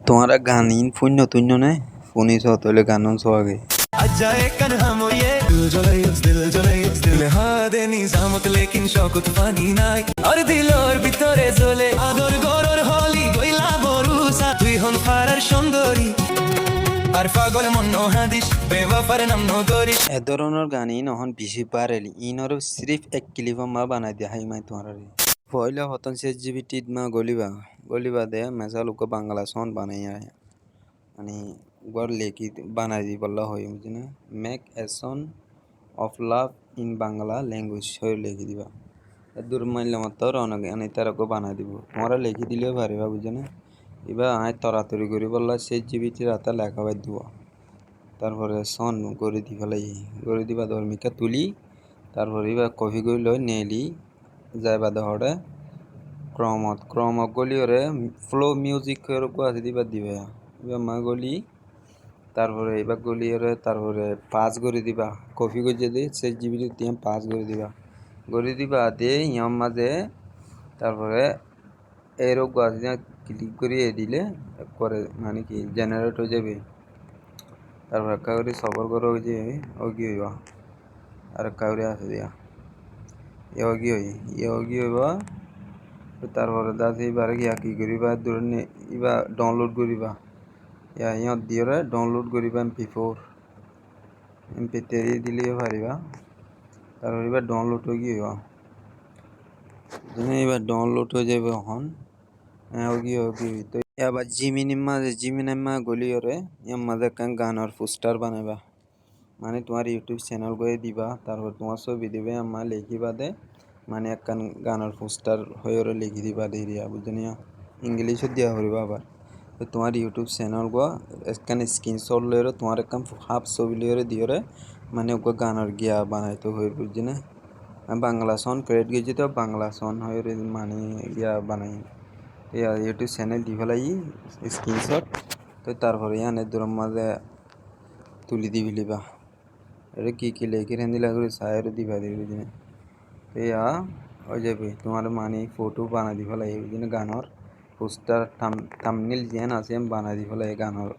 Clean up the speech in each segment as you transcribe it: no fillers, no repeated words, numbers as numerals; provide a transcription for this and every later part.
तुम्हारा गानीन पुण्य तुन्य ने पुनी सो तोले गानन सो आगे अजाए कन्हा मोये दिल हाँ दे निजामत लेकिन शौकत पानी नाई और दिल और ভিতরে জ্বলে আদর গরর হলি গইলা বরুসা তুই হন ফারার সুন্দরী আর পাগল মন হাদিস বেওয়াফার নাম নগরী ए ধরনের গানি নহন বেশি বারেলি ইনর সিরিফ এক ক্লিপ মা বানাই দিয়া হাই মাই তোমার পয়লা হতন সে জিবিটি মা গলিবা দে মেসাল উক বাংলা সন বানাইয়া মানে গর লেখি বানাই দি বললা হয় বুঝিনা make a son of love in Bangla language হয়ে লেখি দিবা দূর মাইলে মত রনক এনে তারক বানাই দিব তোমরা লেখি দিলেও পারিবা বুঝিনা এবার আয় তরাতরি করি বললা সে জিবিটি রাতা লেখা বাই দিব তারপরে সন করে দি ফেলাই করে দিবা ধর্মিকা তুলি তারপরে এবার কফি গই লই নেলি যাইবা দহড়ে ক্রম গলি ওরে ফ্লো মিউজিক এরকম আছে দিবা এবার মা গলি তারপরে এবার গলি ওরে তারপরে পাঁচ করে দিবা কফি গই যদি সে জিবিটি দিয়ে পাঁচ করে দিবা দে ইয়াম মাঝে তারপরে এরকম আছে ক্লিক করিয়ে দিলে করে মানে কি জেনারেট হয়ে যাবে তারপর কাউরি সবর করে ওই যে ওগি হইবা আর কাউরি আছে দিয়া ওগি হইবা তারপরে দাস এবারে গিয়া কি করিবা দূরে ইবা ডাউনলোড করিবা ইয়ত দিয়ে ডাউনলোড করিবা MP4 দিলেও পারিবা তারপর এবার ডাউনলোড হয়ে গিয়ে এবার ডাউনলোড হয়ে যাবে এখন ওগি তো এবার জিমিনিমা গলিওরে ইয়ার মাঝে একটা গানের পোস্টার বানাবা মানে তোমার ইউটিউব চ্যানেল করে দিবা তারপর তোমার ছবি দিবে আমার লিখিবা দে মানে একখান গানের পোস্টার হয়ে লিখি দিবা দিয়া বুঝনিয়া ইংলিশও দিয়া করিবা আবার তো তোমার ইউটিউব চ্যানেল গো একখান স্ক্রিনশট লইরে তোমার একখান হাফ ছবি লইরে দিওরে মানে ওকে গানের গিয়া বানাইতে হয়ে বুঝছি না বাংলা সন ক্রেডিট গেছি তো বাংলা সন হয়ে মানে গিয়া বানাই ইউটিউব চ্যানেল দি ফেলাই স্ক্রিনশট তো তারপরে ইয়ানের দূরের মাঝে তুলি দি ফেলিবা এটা কি লেখি দিলা করে সায়ের দিবা দিবি বুঝিনা তো হয়ে যাবে তোমার মানে ফটো বানাই দি ফেলাই বুঝিনা গানের পোস্টার থাম্বনেল যেন আছে বানাই দি ফেলাই গানের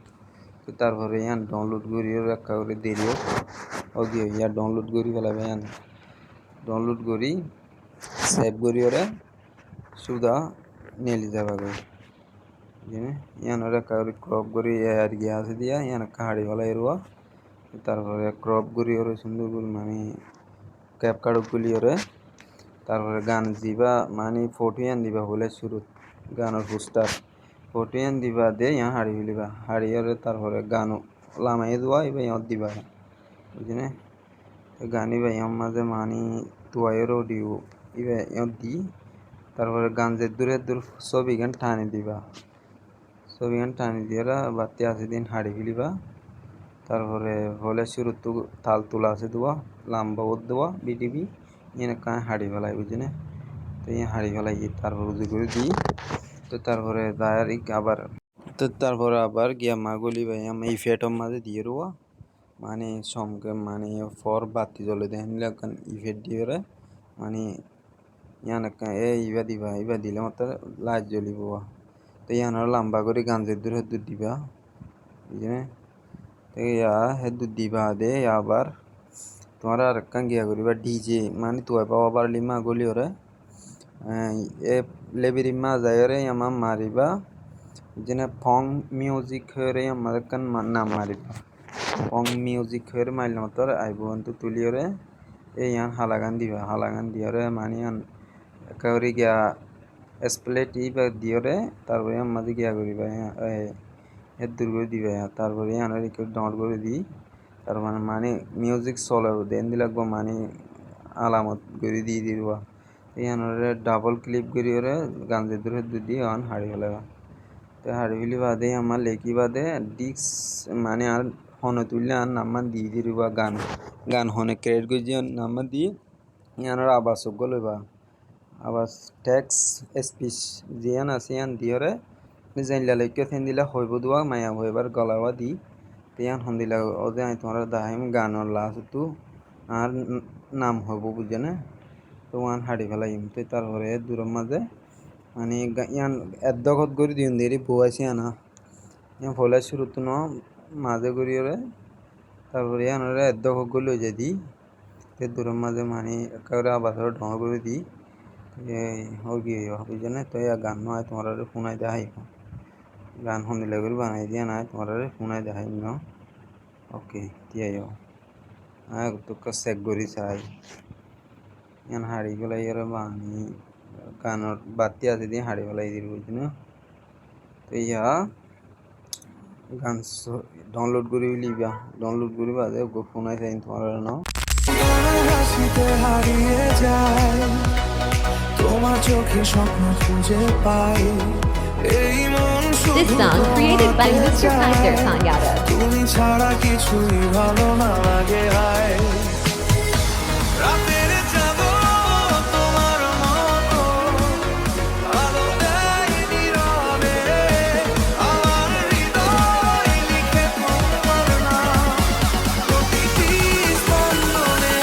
তো তারপরে ইয়ান ডাউনলোড করিও রাখা করে দিও ওকে ইয়া ডাউনলোড করি ফেলাবে ইয়ান ডাউনলোড করি সেভ করি ওরে সুদা নেলি যাবা গো বুঝিনা ইয়ান রাখা করে ক্রপ করি আর গিয়া আছে দিয়া ইয়ান কাহাড়ি ফেলাই রুয়া তারপরে ক্রপ করি ওরে সুন্দর করে মানে ক্যাপকার্ড গুলি ওরে তারপরে গান দিবা মানে ফটো ইয়ান দিবা বলে শুরু গানের পোস্টার ফটো ইয়ান দিবা দে ইয়া হাড়ি ফেলিবা হাড়ি ওরে তারপরে গান লামাই দেওয়া এবার ইয়ত দিবা বুঝিনে গানি বা ইয়ার মাঝে মানে তুয়াইরও দিও এবার ইয়ত দি তারপরে গান যে দূর ছবি গান টানি দিবা ছবি গান টানি দিয়ে বাতি আছে দিন হাড়ি ফেলিবা তারপরে হলে শুরু তো তাল তোলা আছে দেওয়া লাম্বা ওর দেওয়া বিটিভি ইয়ে কাঁ হাড়ি ফেলাই বুঝিনে তো ইয়ে হাড়ি ফেলাই তারপর উজু করে দিই তো তারপরে দায়ের আবার তো তারপরে আবার গিয়া মাগুলি ভাই আমি এই ফেটর মাঝে দিয়ে রোয়া মানে সমকে মানে ফর বাতি জ্বলে দেন ইফেক্ট দিয়ে মানে ইয়ান ইবা দিলে মতো লাইট জ্বলিব তো ইয়ানোর লম্বা করে গাঞ্জের দূর দিবা বুঝিনে তো হে দুধ দিবা দে আবার তোমার আর একটা গিয়া করিবা ডিজে মানে তুই পাওয়া পারলি মা গলি ওরে এ লেবিরি মা যায় রে আমার মারিবা যেনে ফং মিউজিক হয়ে আমার একটা নাম মারিবা ফং মিউজিক হয়ে মারলে মতো আইব তো তুলি ওরে এই ইয়ান হালাগান দিয়ে মানে ইয়ান একেবারে গিয়া স্প্লেট ইবা দিয়ে তারপরে মাঝে গিয়া করিবা এর দূর করে দিবা তারপরে ইয়ানের ডাউনলোড করে দিই তার মানে মিউজিক চলে দেন দিলাগব মানে আলামত করে দিয়ে দিবা ইয়ানোর ডাবল ক্লিপ করি ওরে গান যে দূরে দিয়ে অন হাড়ি ফেলাবা তো হাড়ি ফেলি বাদে আমার লেখি বাদে ডিক্স মানে আর হনে তুললে আর নাম্বার দিয়ে দিবা গান হনে ক্রেডিট করে যে নাম্বার দিয়ে ইয়ানোর আবাস লইবা আবার ট্যাক্স স্পিচ জিয়ান আছে ইয়ান দিয়ে জানলা লেখকে থেন দিলা হইব দোয়া মায়া হইবার গলাওয়া দি ইয়ান হন দিলা ওদে আমি তোমার দাহিম গানের লাস্ট তো আর নাম হইব বুঝে না তো ওয়ান হাড়ি ফেলাইম তো তারপরে দূরের মাঝে মানে ইয়ান এদ্দগত করে দিন দেরি বউয়াছি আনা ফলে শুরুতে ন মাঝে করিওরে তারপরে আনারে এদ্দক গলে যদি তে দূরের মাঝে মানে একেবারে আবাসর ঢঙ করে দিই হগি হবি জানে তো গান নয় তোমার ফোনায় দেখাইব গান শুনিলে করে বানাই দিয়া নাই তোমার ফোনায় দেখাইব ন ওকে তিয়াই তোকে চেক কৰি চাই ইয়ান হাৰি পেলাই আৰু বানি গানৰ বাতি আছে দিয়ে হাৰি পেলাই দিব বুঝি না তো ইয়া গান ডাউনলোড কৰি লিবা ডাউনলোড কৰি বাজে ফোনায় চাই তোমার ন হাসিতে হারিয়ে যায় তোমার চোখে স্বপ্ন খুঁজে পাই এই মন This song created by Mr. Tiger Kanyada. তুমি ছাড়া কিছুই ভালো না লাগে হায় রাতের চাঁদও তোমার মতো আলো দেয় নীরবে আমার হৃদয় লিখে তোমার নাম প্রতিটি স্পন্দনে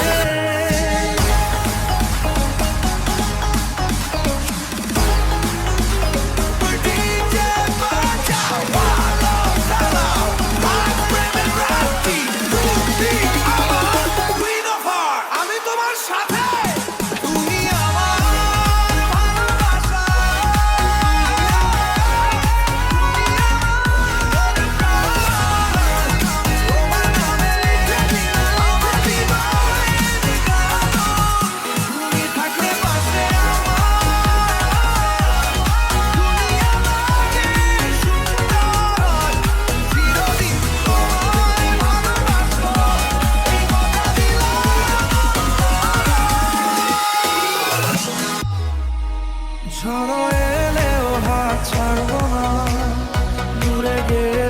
আমি তোমার সাথে তুমি আমার ভালোবাসা তোমার নামে লিখে দিলাম আমার হৃদয় তুমি থাকলে পাশে আমার দুনিয়া লাগে সুন্দর চিরদিন তোমায় ভালোবাসবো এই কথা দিলাম ঝড় এলেও হাত ছাড়বো না দূরে গিয়ে